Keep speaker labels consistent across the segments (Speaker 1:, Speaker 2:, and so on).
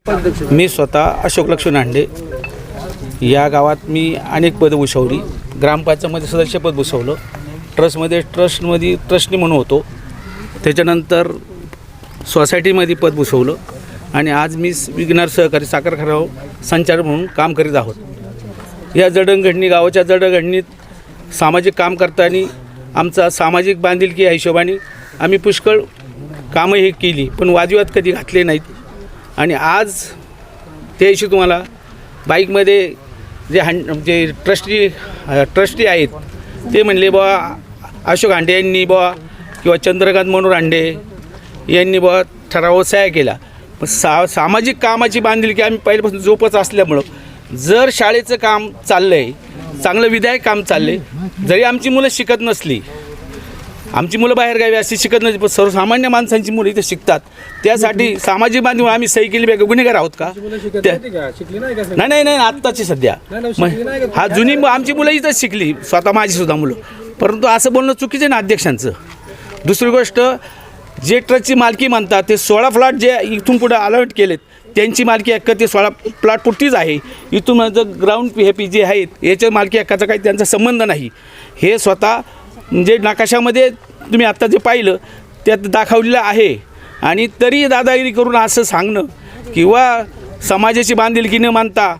Speaker 1: मी स्वतः अशोक लक्ष्मण हांडे या गावात मी अनेक पदं भूषवली. ग्रामपंचायतमध्ये सदस्यपद भूषवलं, ट्रस्टमध्ये ट्रस्टी म्हणून होतो, त्याच्यानंतर सोसायटीमध्ये पद भूषवलं आणि आज मी विघ्नर सहकारी साखर कारखाना संचालक म्हणून काम करीत आहोत. या जडणघडणी गावाच्या जडणघडणीत सामाजिक काम करताना आमचा सामाजिक बांधिलकी या हिशोबाने आम्ही पुष्कळ कामं हे केली, पण वादविवाद कधी घातले नाहीत. आणि आज त्याशी तुम्हाला बाईकमध्ये जे ट्रस्टी आहेत ते म्हणले बुवा अशोक हांडे यांनी बुवा किंवा चंद्रकांत मनोहर हांडे यांनी बुवा ठराव सह्या केला. पण सामाजिक कामाची बांधिलकी आम्ही पहिल्यापासून जोपच असल्यामुळं जर शाळेचं काम चाललं आहे, चांगलं विधायक काम चाललं आहे, जरी आमची मुलं शिकत नसली, आमची मुलं बाहेरगावी अशी शिकत नसली, पण सर्वसामान्य माणसांची मुलं इथे शिकतात, त्यासाठी सामाजिक बांधील आम्ही सही केली पाहिजे. गुन्हेगार आहोत का? नाही, आत्ताची सध्या हा जुनी आमची मुलं इथंच शिकली, स्वतः माझी सुद्धा मुलं. परंतु असं बोलणं चुकीचं ना अध्यक्षांचं. दुसरी गोष्ट, जे ट्रस्टची मालकी म्हणतात ते 16 फ्लॅट जे इथून पुढे अलॉट केलेत त्यांची मालकी हक्क ते 16 प्लॉट पुरतीच आहे. इथून जर ग्राउंड हे जे आहेत याच्या मालकी हक्काचा काही त्यांचा संबंध नाही. हे स्वतः म्हणजे नकाशामध्ये तुम्ही आत्ता जे पाहिलं त्यात दाखवलेलं आहे. आणि तरी दादागिरी करून असं सांगणं किंवा समाजाची बांधिलकी न मानता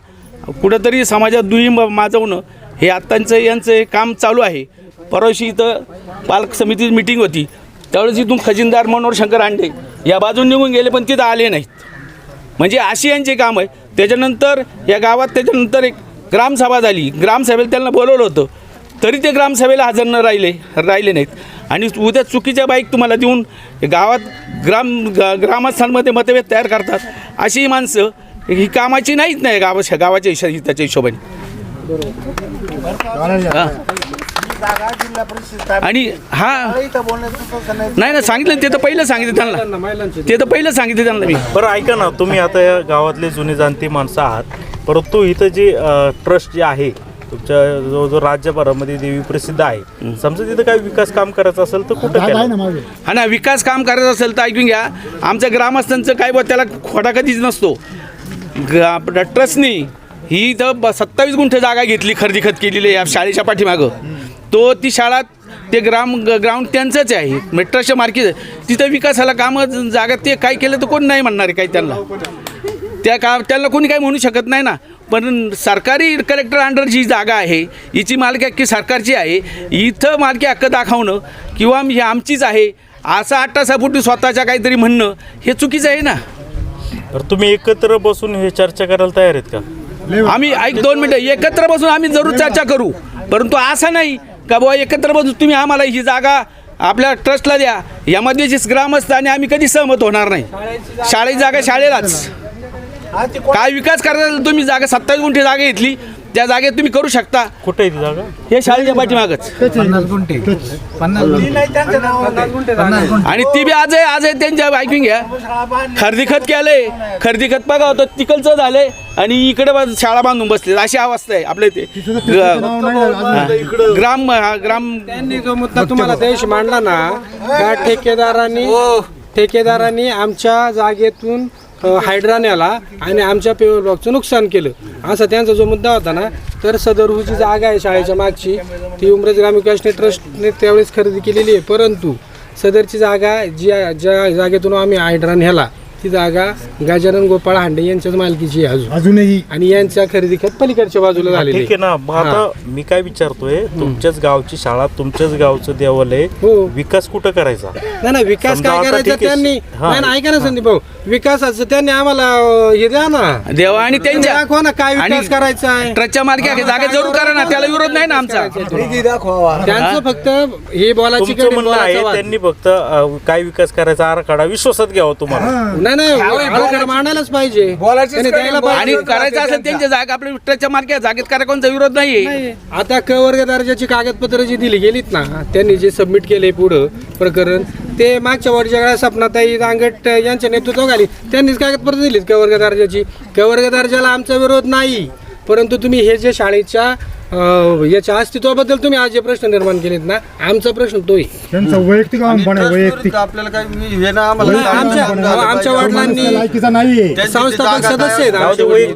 Speaker 1: कुठंतरी समाजात दुही माजवणं हे आत्ताचं यांचं काम चालू आहे. परवाशी इथं पालक समिती मिटिंग होती, त्यावेळेस इथून खजिनदार मनोहर शंकर हांडे या बाजून निघून गेले, पण तिथं आले नाहीत. म्हणजे अशी यांचे काम आहे. त्याच्यानंतर या गावात त्याच्यानंतर एक ग्रामसभा झाली, ग्रामसभेला त्यांना बोलवलं होतं, तरी ते ग्रामसभेला हजर न राहिले नाहीत. आणि उद्या चुकीच्या बाईक तुम्हाला देऊन गावात ग्रामस्थांमध्ये मतभेद तयार करतात. अशी माणसं ही कामाची नाहीत नाही गावाच्या हिताच्या हिशोबाने. आणि नाही सांगितलं ते तर पहिलं सांगितलं त्यांना, मी.
Speaker 2: बरं ऐका ना, तुम्ही आता या गावातले जुने जाणती माणसं आहात, परंतु इथं जे ट्रस्ट जे आहे तुमच्या जो राज्यभरामध्ये देवी प्रसिद्ध आहे, समजा तिथं काही विकास काम करायचं असेल तर कुठं
Speaker 1: हा ना, विकास काम करायचं असेल तर ऐकून घ्या, आमच्या ग्रामस्थांचं काय बघ त्याला खोटा कधीच नसतो. ट्रस्टनी ही तर 27 गुंठे जागा घेतली, खरेदी खत केलेली आहे या शाळेच्या पाठीमागं. ती शाळा ते ग्राउंड त्यांचंच आहे, म्हणजे ट्रस्टच्या मार्केट. तिथं विकासाला कामं जागा ते काय केलं तर कोण नाही म्हणणार आहे काही त्यांना कोणी काही म्हणू शकत नाही ना. पण सरकारी कलेक्टर अंडर जी जागा आहे हिची मालकी हक्की सरकारची आहे, इथं मालकी हक्क दाखवणं किंवा ही आमचीच आहे असं 8 फुटी स्वतःच्या काहीतरी म्हणणं हे चुकीचं आहे ना.
Speaker 2: तर तुम्ही एकत्र बसून हे चर्चा करायला तयार आहेत का?
Speaker 1: आम्ही 2 मिनटं एकत्र बसून आम्ही जरूर चर्चा करू, परंतु असं नाही का बुवा एकत्र बसून तुम्ही आम्हाला ही जागा आपल्या ट्रस्टला द्या, यामध्ये जे ग्रामस्थ आणि आम्ही कधी सहमत होणार नाही. शाळेची जागा शाळेलाच. काय विकास करायला तुम्ही जागा 27 गुंठे जागा घेतली, त्या जागेत तुम्ही करू शकता.
Speaker 2: कुठे आहे ती जागा?
Speaker 1: हे शाळेच्या पाठीमागच.
Speaker 3: 50 गुंठे.
Speaker 1: आणि ती बी आज आहे त्यांच्या ऐकून घ्या, खरेदी खत केलंय, खरेदी खत बघा होतं तिकडचं झालंय आणि इकडे शाळा बांधून बसले, अशी अवस्था आहे आपल्या इथे. ग्राम
Speaker 4: त्यांनी जो मुद्दा तुम्हाला देश मांडला ना, त्या ठेकेदारांनी आमच्या जागेतून हायड्रा नेला आणि आमच्या पेवर ब्लॉकचं नुकसान केलं, असा त्यांचा जो मुद्दा होता ना, तर सदर जी जागा आहे शाळेच्या मागची ती उमरज ग्रामविकास ट्रस्टने त्यावेळेस खरेदी केलेली आहे. परंतु सदरची जागा ज्या जागेतून आम्ही हायड्रा नेला ती जागा गजानन गोपाळ हांडे यांच्याच मालकीची आहे अजूनही, आणि यांच्या खरेदी खत पलीकडच्या बाजूला झालेली आहे.
Speaker 2: ठीक आहे ना. मग आता मी काय विचारतोय, तुमच्याच गावची शाळा, तुमच्याच गावचं देवालय, विकास कुठं करायचा?
Speaker 4: नाही, विकास काय करायचा त्यांनी. नाही ऐका ना संदीप भाऊ, विकासाचं त्यांनी आम्हाला हे द्या ना,
Speaker 1: देवा आणि त्यांच्या
Speaker 4: दाखवा ना काय विकास करायचा आहे.
Speaker 1: ट्रस्टच्या मालकी जागा जरूर करा ना, त्याला विरोध नाही ना आमचा.
Speaker 4: त्यांचं फक्त हे बोलायची
Speaker 2: त्यांनी फक्त काय विकास करायचा आराखडा विश्वासात घ्यावा तुम्हाला.
Speaker 4: नाही मांडायलाच पाहिजे
Speaker 1: आणि करायचं असेल त्यांच्या जागा आपल्या ट्रस्टच्या मालकी जागेत करा, कोणता विरोध नाहीये.
Speaker 4: आता क वर्ग दर्जाची कागदपत्र जी दिली गेलीत ना, त्यांनी जे सबमिट केले पुढं प्रकरण, ते मागच्या वर्षाला सपनाताई रांगट यांच्या नेतृत्वाखाली त्यांनीच कागदपत्र दिलीत क वर्ग दर्जाची. क वर्ग दर्जाला आमचा विरोध नाही, परंतु तुम्ही हे जे शाळेच्या याच्या अस्तित्वाबद्दल तुम्ही आज जे प्रश्न निर्माण केलेत ना, आमचा प्रश्न तोही.
Speaker 3: त्यांचा वैयक्तिक पण आहे, वैयक्तिक
Speaker 5: आपल्याला काही हे ना आम्हाला
Speaker 4: आमच्या वडिलांनी
Speaker 3: लायकीचा नाहीये.
Speaker 4: संस्थापक सदस्य आहेत
Speaker 2: जाऊ दे,
Speaker 4: आमचे वडील.